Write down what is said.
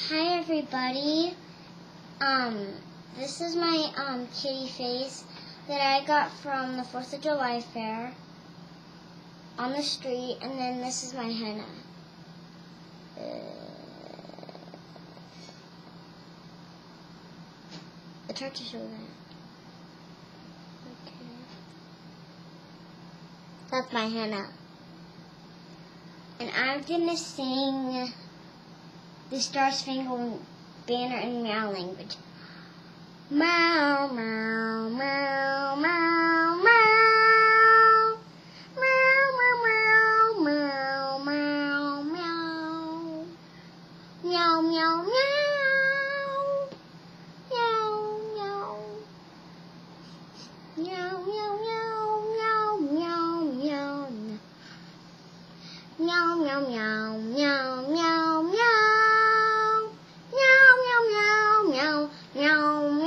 Hi everybody. This is my kitty face that I got from the 4th of July fair on the street, and then this is my henna. It's hard to show that. Okay. That's my henna. And I'm gonna sing the Star Spangled Banner in meow language. Meow, meow, meow, meow, meow. Meow, meow, meow, meow, meow. Meow, meow, meow. Meow, meow. Meow, meow, meow, meow, meow, meow. Meow, meow, meow, meow, meow, meow. Meow, meow, meow, meow, meow, meow.